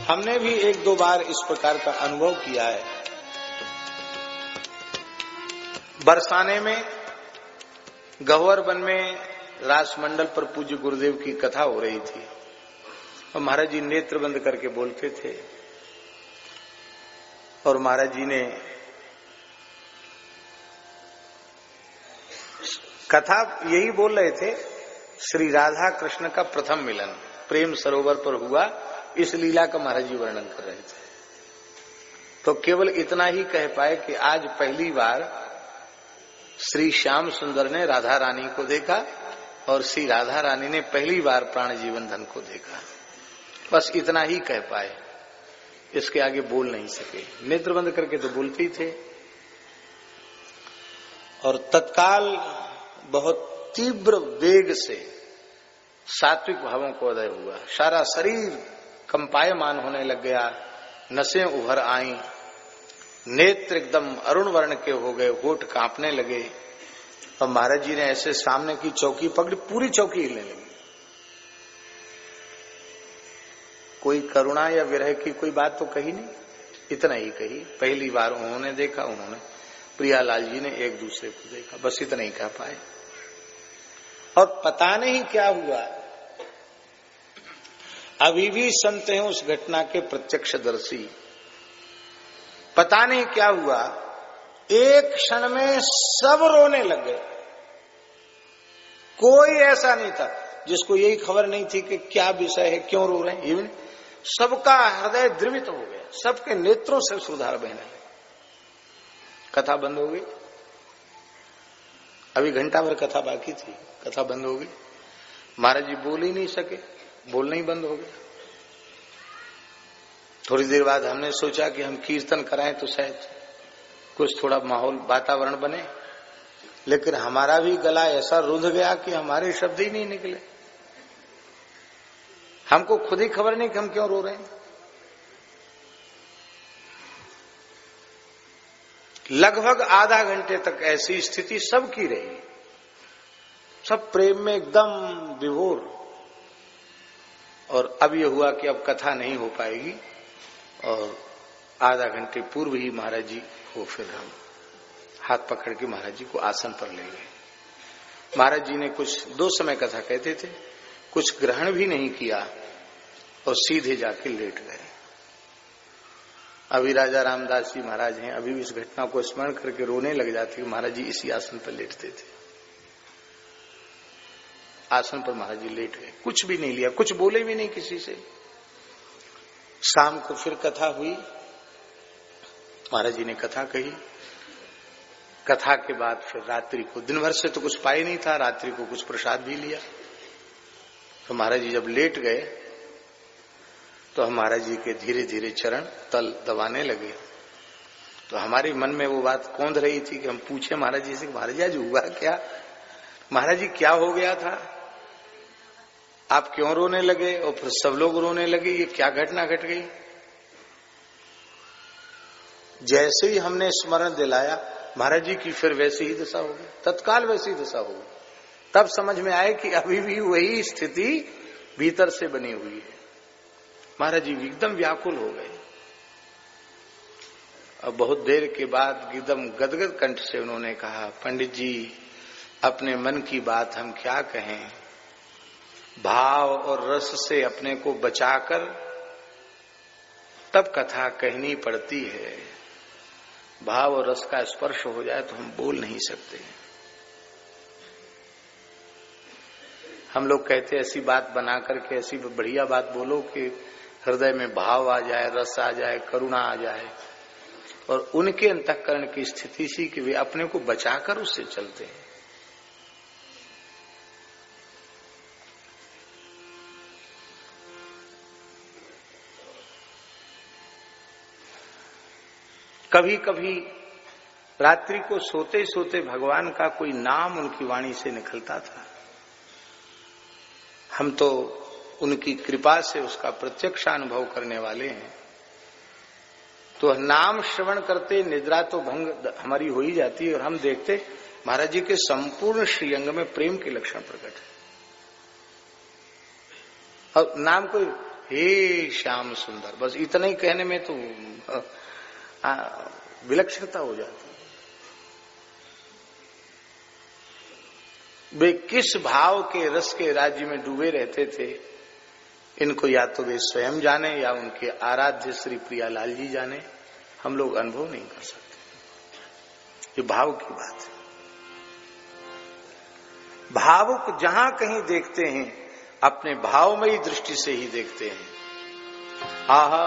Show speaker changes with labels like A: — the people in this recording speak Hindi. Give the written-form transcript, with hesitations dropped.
A: हमने भी एक दो बार इस प्रकार का अनुभव किया है। बरसाने में गहवर वन में रासमंडल पर पूज्य गुरुदेव की कथा हो रही थी और महाराज जी नेत्र बंद करके बोलते थे और महाराज जी ने कथा यही बोल रहे थे, श्री राधा कृष्ण का प्रथम मिलन प्रेम सरोवर पर हुआ, इस लीला का महाराज जी वर्णन कर रहे थे। तो केवल इतना ही कह पाए कि आज पहली बार श्री श्याम सुंदर ने राधा रानी को देखा और श्री राधा रानी ने पहली बार प्राण जीवन धन को देखा। बस इतना ही कह पाए, इसके आगे बोल नहीं सके। नेत्र बंद करके तो बोलते ही थे और तत्काल बहुत तीव्र वेग से सात्विक भावों को उदय हुआ। सारा शरीर कंपायमान होने लग गया, नसें उभर आई, नेत्र एकदम अरुण वर्ण के हो गए, होठ कांपने लगे और महाराज जी ने ऐसे सामने की चौकी पकड़ी, पूरी चौकी हिलने लगी। कोई करुणा या विरह की कोई बात तो कही नहीं, इतना ही कही। पहली बार उन्होंने देखा, उन्होंने प्रियालाल जी ने एक दूसरे को देखा, बस इतना ही कह पाए। और पता नहीं क्या हुआ, अभी भी संत हैं उस घटना के प्रत्यक्षदर्शी। पता नहीं क्या हुआ, एक क्षण में सब रोने लग गए। कोई ऐसा नहीं था जिसको यही खबर नहीं थी कि क्या विषय है, क्यों रो रहे हैं। सबका हृदय द्रवित हो गया, सबके नेत्रों से सुधार बहने लगे। कथा बंद हो गई, अभी घंटा भर कथा बाकी थी, कथा बंद हो गई। महाराज जी बोल ही नहीं सके, बोलना ही बंद हो गया। थोड़ी देर बाद हमने सोचा कि हम कीर्तन कराएं तो शायद कुछ थोड़ा माहौल वातावरण बने, लेकिन हमारा भी गला ऐसा रुंध गया कि हमारे शब्द ही नहीं निकले। हमको खुद ही खबर नहीं कि हम क्यों रो रहे हैं। लगभग आधा घंटे तक ऐसी स्थिति सबकी रही, सब प्रेम में एकदम विभोर। और अब यह हुआ कि अब कथा नहीं हो पाएगी और आधा घंटे पूर्व ही महाराज जी को फिर हम हाथ पकड़ के महाराज जी को आसन पर ले गए। महाराज जी ने कुछ 2 समय कथा कहते थे, कुछ ग्रहण भी नहीं किया और सीधे जाके लेट गए। अभी राजा रामदास जी महाराज हैं, अभी इस घटना को स्मरण करके रोने लग जाते कि महाराज जी इसी आसन पर लेटते थे। आसन पर महाराज जी लेट गए, कुछ भी नहीं लिया, कुछ बोले भी नहीं किसी से। शाम को फिर कथा हुई, महाराज जी ने कथा कही। कथा के बाद फिर रात्रि को, दिन भर से तो कुछ पाए नहीं था, रात्रि को कुछ प्रसाद भी लिया। तो महाराज जी जब लेट गए तो हम महाराज जी के धीरे धीरे चरण तल दबाने लगे। तो हमारे मन में वो बात कौंध रही थी कि हम पूछे महाराज जी से, महाराज जी आज हुआ क्या? महाराज जी क्या हो गया था, आप क्यों रोने लगे? और फिर सब लोग रोने लगे, ये क्या घटना घट गई? जैसे ही हमने स्मरण दिलाया, महाराज जी की फिर वैसी ही दशा हो गई, तत्काल वैसी दशा हो गई। तब समझ में आए कि अभी भी वही स्थिति भीतर से बनी हुई है। महाराज जी एकदम व्याकुल हो गए। अब बहुत देर के बाद एकदम गदगद कंठ से उन्होंने कहा, पंडित जी अपने मन की बात हम क्या कहें, भाव और रस से अपने को बचाकर तब कथा कहनी पड़ती है। भाव और रस का स्पर्श हो जाए तो हम बोल नहीं सकते। हम लोग कहते ऐसी बात बना करके ऐसी बढ़िया बात बोलो कि हृदय में भाव आ जाए, रस आ जाए, करुणा आ जाए। और उनके अंतःकरण की स्थिति सी कि वे अपने को बचाकर उससे चलते हैं। कभी कभी रात्रि को सोते सोते भगवान का कोई नाम उनकी वाणी से निकलता था। हम तो उनकी कृपा से उसका प्रत्यक्ष अनुभव करने वाले हैं। तो नाम श्रवण करते निद्रा तो भंग हमारी हो ही जाती है और हम देखते महाराज जी के संपूर्ण श्रीअंग में प्रेम के लक्षण प्रकट है। और नाम कोई हे श्याम सुंदर, बस इतना ही कहने में तो विलक्षणता हो जाती। वे किस भाव के रस के राज्य में डूबे रहते थे, इनको या तो वे स्वयं जाने या उनके आराध्य श्री प्रियालाल जी जाने, हम लोग अनुभव नहीं कर सकते। ये भाव की बात है। भावुक जहां कहीं देखते हैं अपने भावमयी दृष्टि से ही देखते हैं। आहा